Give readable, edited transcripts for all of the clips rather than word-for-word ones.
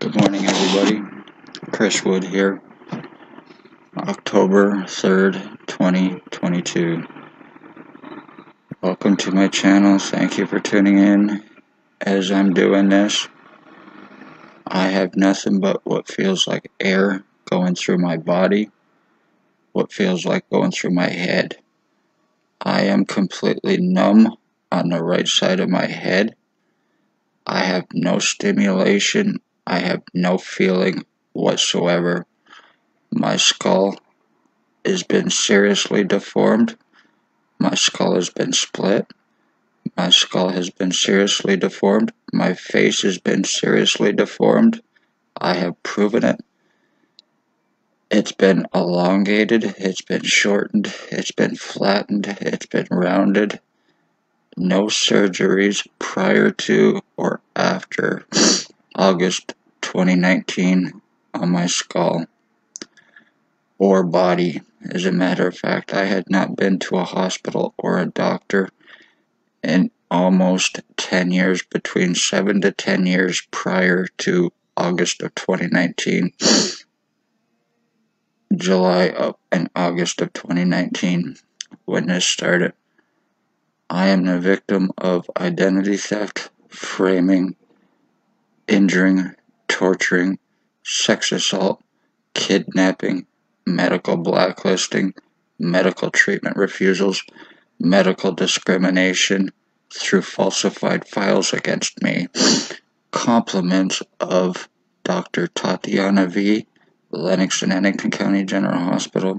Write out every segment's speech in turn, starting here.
Good morning, everybody. Chris Wood here. October 3rd, 2022. Welcome to my channel. Thank you for tuning in. As I'm doing this, I have nothing but what feels like air going through my body, what feels like going through my head. I am completely numb on the right side of my head. I have no stimulation. I have no feeling whatsoever. My skull has been seriously deformed. My skull has been split. My skull has been seriously deformed. My face has been seriously deformed. I have proven it. It's been elongated. It's been shortened. It's been flattened. It's been rounded. No surgeries prior to or after August 2019 on my skull or body. As a matter of fact, I had not been to a hospital or a doctor in almost 10 years, between 7 to 10 years prior to August of 2019. July and August of 2019 when this started. I am the victim of identity theft, framing, injuring, torturing, sex assault, kidnapping, medical blacklisting, medical treatment refusals, medical discrimination through falsified files against me, compliments of Dr. Tatiana V., Lennox and Hennington County General Hospital,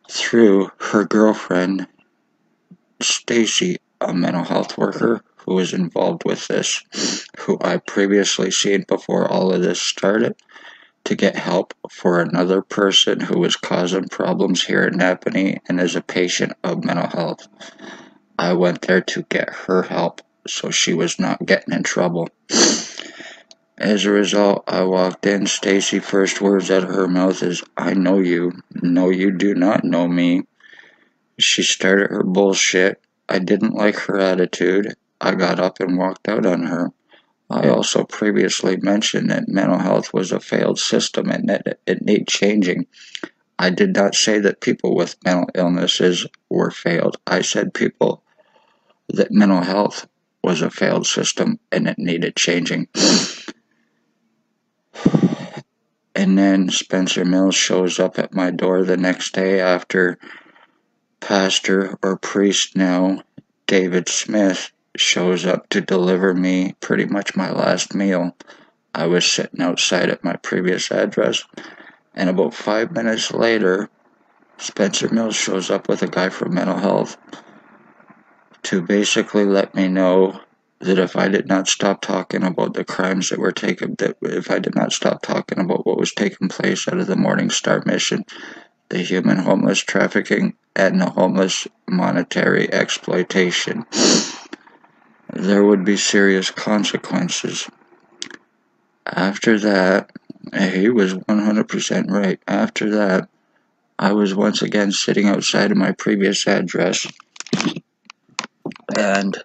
through her girlfriend, Stacy, a mental health worker who was involved with this, who I previously seen before all of this started, to get help for another person who was causing problems here in Napanee and is a patient of mental health. I went there to get her help so she was not getting in trouble. As a result, I walked in. Stacy, first words out of her mouth is, "I know you. No, you do not know me." She started her bullshit. I didn't like her attitude. I got up and walked out on her. I also previously mentioned that mental health was a failed system and that it needed changing. I did not say that people with mental illnesses were failed. I said that mental health was a failed system and it needed changing. And then Spencer Mills shows up at my door the next day after pastor or priest now, David Smith, shows up to deliver me pretty much my last meal. I was sitting outside at my previous address, and about 5 minutes later, Spencer Mills shows up with a guy from mental health to basically let me know that if I did not stop talking about the crimes that were taken, that if I did not stop talking about what was taking place out of the Morning Star mission, the human homeless trafficking and the homeless monetary exploitation, there would be serious consequences. After that, he was 100% right. After that, I was once again sitting outside of my previous address, and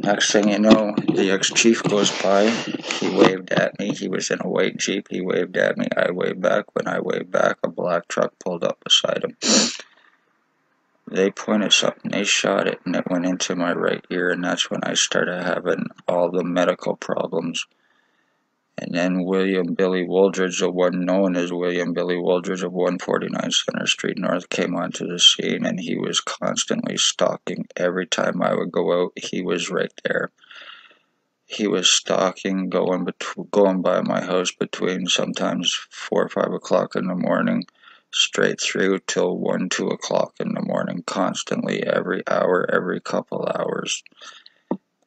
next thing you know, the ex-chief goes by. He waved at me. He was in a white Jeep. He waved at me. I waved back. When I waved back, a black truck pulled up beside him. They pointed something. They shot it, and it went into my right ear, and that's when I started having all the medical problems. And then William Billy Wooldridge, the one known as William Billy Wooldridge of 149 Center Street North, came onto the scene, and he was constantly stalking. Every time I would go out, he was right there. He was stalking, going by my house between sometimes 4 or 5 o'clock in the morning, straight through till 1, 2 o'clock in the morning, constantly, every hour, every couple hours.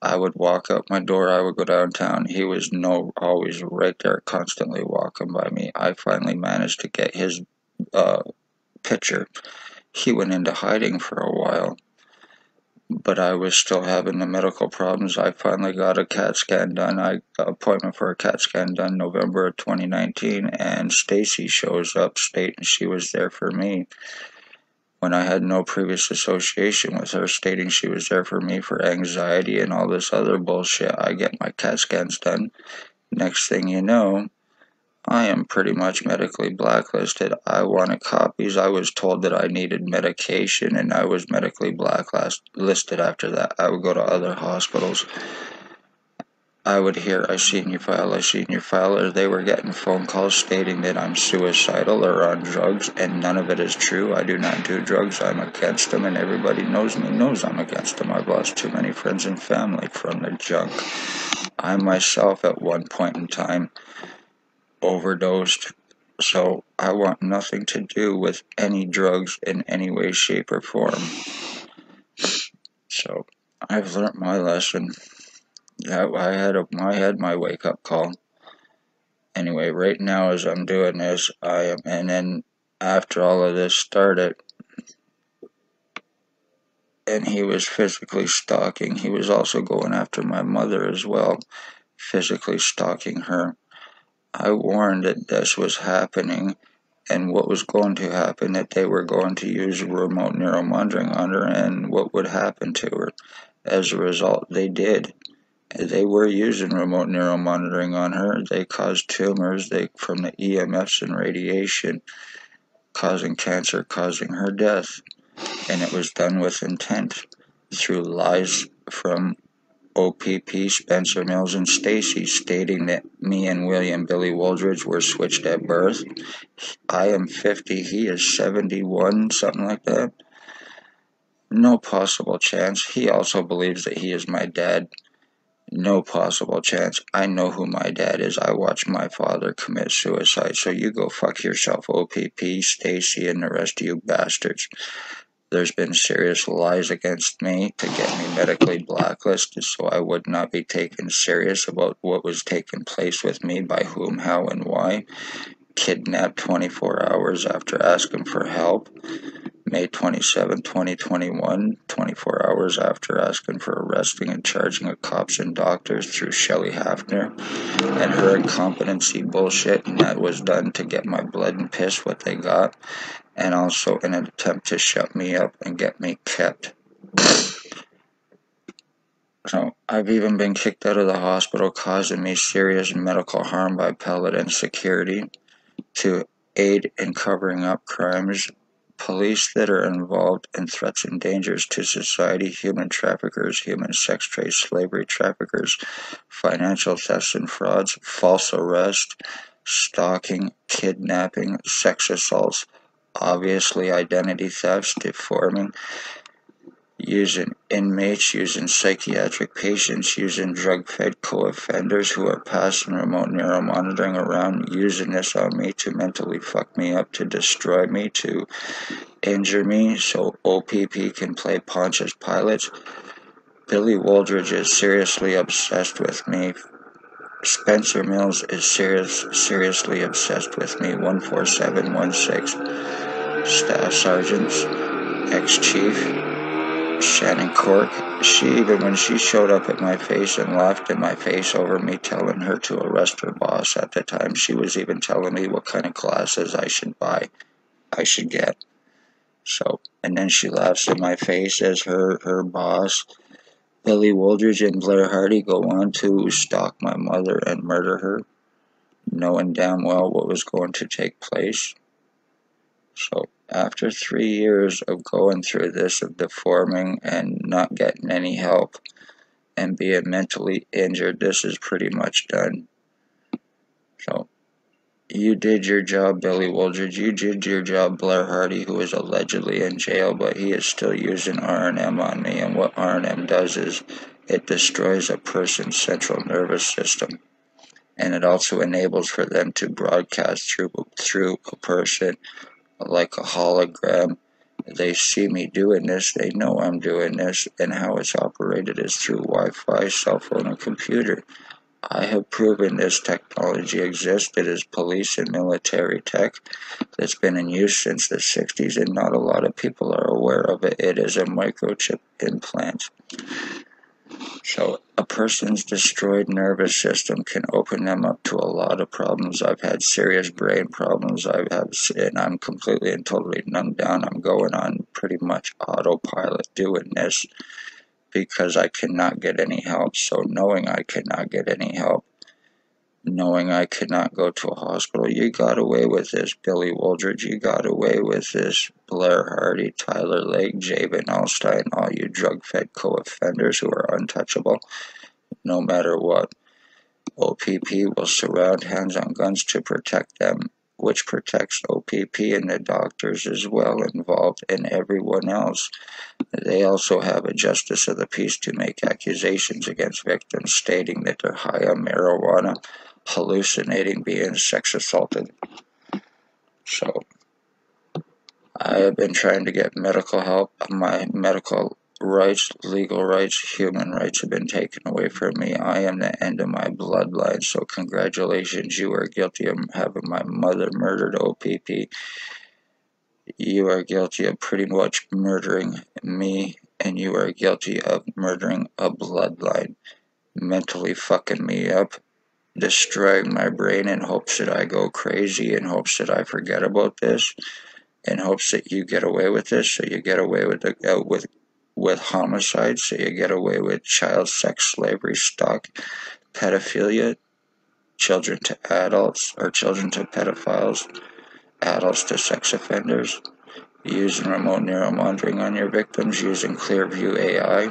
I would walk out my door, I would go downtown. He was always right there, constantly walking by me. I finally managed to get his picture. He went into hiding for a while, but I was still having the medical problems. I finally got a CAT scan done. I got an appointment for a CAT scan done November of 2019, and Stacy shows up stating she was there for me, when I had no previous association with her, stating she was there for me for anxiety and all this other bullshit. I get my CAT scans done. Next thing you know, I am pretty much medically blacklisted. I wanted copies. I was told that I needed medication, and I was medically blacklisted after that. I would go to other hospitals. I would hear, I seen your file, or they were getting phone calls stating that I'm suicidal or on drugs, and none of it is true. I do not do drugs. I'm against them, and everybody knows me, knows I'm against them. I've lost too many friends and family from the junk. I myself, at one point in time, overdosed, so I want nothing to do with any drugs in any way, shape, or form. So I've learned my lesson. Yeah, I had my wake-up call. Anyway, right now as I'm doing this, and then after all of this started, and he was physically stalking, he was also going after my mother as well, physically stalking her. I warned that this was happening, and what was going to happen, that they were going to use remote neuromonitoring on her, and what would happen to her. As a result, they did. They were using remote neuromonitoring on her. They caused tumors from the EMFs and radiation, causing cancer, causing her death. And it was done with intent through lies from OPP, Spencer Mills, and Stacy, stating that me and William Billy Wooldridge were switched at birth. I am 50, he is 71, something like that. No possible chance. He also believes that he is my dad. No possible chance. I know who my dad is. I watched my father commit suicide, so you go fuck yourself, OPP, Stacy, and the rest of you bastards. There's been serious lies against me to get me medically blacklisted, so I would not be taken serious about what was taking place with me, by whom, how, and why. Kidnapped 24 hours after asking for help. May 27, 2021, 24 hours after asking for arresting and charging of cops and doctors through Shelley Hafner and her incompetency bullshit, and that was done to get my blood and piss what they got, and also in an attempt to shut me up and get me kept. So I've even been kicked out of the hospital, causing me serious medical harm by Paladin Security to aid in covering up crimes. Police that are involved in threats and dangers to society, human traffickers, human sex trade, slavery traffickers, financial thefts and frauds, false arrest, stalking, kidnapping, sex assaults, obviously identity thefts, deforming, using inmates, using psychiatric patients, using drug-fed co-offenders who are passing remote neuromonitoring around, using this on me to mentally fuck me up, to destroy me, to injure me, so OPP can play Pontius Pilate. Billy Wooldridge is seriously obsessed with me. Spencer Mills is seriously obsessed with me. 14716 Staff Sergeants, ex-chief Shannon Cork. When she showed up at my face and laughed in my face over me telling her to arrest her boss at the time, she was even telling me what kind of glasses I should get. So, and then she laughs in my face as her boss, Billy Wooldridge, and Blair Hardy go on to stalk my mother and murder her, knowing damn well what was going to take place. So after 3 years of going through this, of deforming and not getting any help and being mentally injured, this is pretty much done. So you did your job, Billy Wooldridge. You did your job, Blair Hardy, who is allegedly in jail, but he is still using R&M on me, and what R&M does is it destroys a person's central nervous system, and it also enables for them to broadcast through a person like a hologram. They see me doing this, they know I'm doing this, and how it's operated is through Wi-Fi, cell phone, and computer. I have proven this technology exists. It is police and military tech that's been in use since the 60s, and not a lot of people are aware of it. It is a microchip implant. So a person's destroyed nervous system can open them up to a lot of problems. I've had serious brain problems. And I'm completely and totally numbed down. I'm going on pretty much autopilot doing this because I cannot get any help. So knowing I cannot get any help, knowing I could not go to a hospital. You got away with this, Billy Wooldridge. You got away with this, Blair Hardy, Tyler Lake, Jabin Alstein, all you drug-fed co-offenders who are untouchable, no matter what. OPP will surround hands on guns to protect them, which protects OPP and the doctors as well involved and everyone else. They also have a justice of the peace to make accusations against victims stating that they're high on marijuana, hallucinating, being sex assaulted. So I have been trying to get medical help. My medical rights, legal rights, human rights have been taken away from me. I am the end of my bloodline, so congratulations, you are guilty of having my mother murdered, OPP. You are guilty of pretty much murdering me, and you are guilty of murdering a bloodline, mentally fucking me up, destroying my brain in hopes that I go crazy, in hopes that I forget about this, in hopes that you get away with this, so you get away with homicide, so you get away with child sex slavery, stock pedophilia, children to adults, or children to pedophiles, adults to sex offenders, using remote neuromonitoring on your victims, using Clearview AI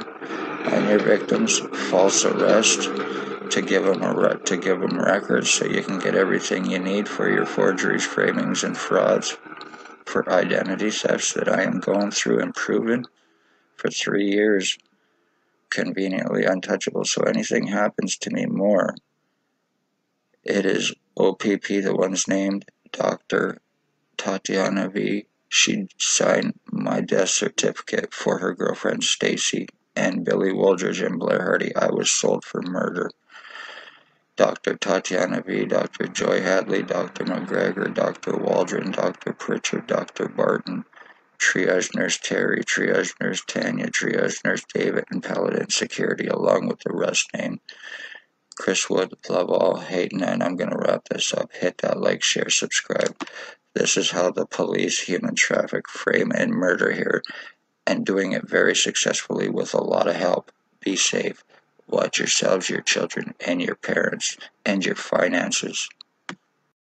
on your victims, false arrest to give them records so you can get everything you need for your forgeries, framings, and frauds for identity thefts that I am going through and proven for 3 years, conveniently untouchable. So anything happens to me more, it is OPP, the one's named Dr. Tatiana V. She signed my death certificate for her girlfriend Stacy and Billy Wooldridge and Blair Hardy. I was sold for murder. Dr. Tatiana V., Dr. Joy Hadley, Dr. McGregor, Dr. Waldron, Dr. Pritchard, Dr. Barton, Triage Nurse Terry, Triage Nurse Tanya, Triage Nurse David, and Paladin Security, along with the rest name. Chris Wood, love all, hate none. I'm going to wrap this up. Hit that like, share, subscribe. This is how the police human traffic, frame, and murder here, and doing it very successfully with a lot of help. Be safe. Watch yourselves, your children, and your parents, and your finances.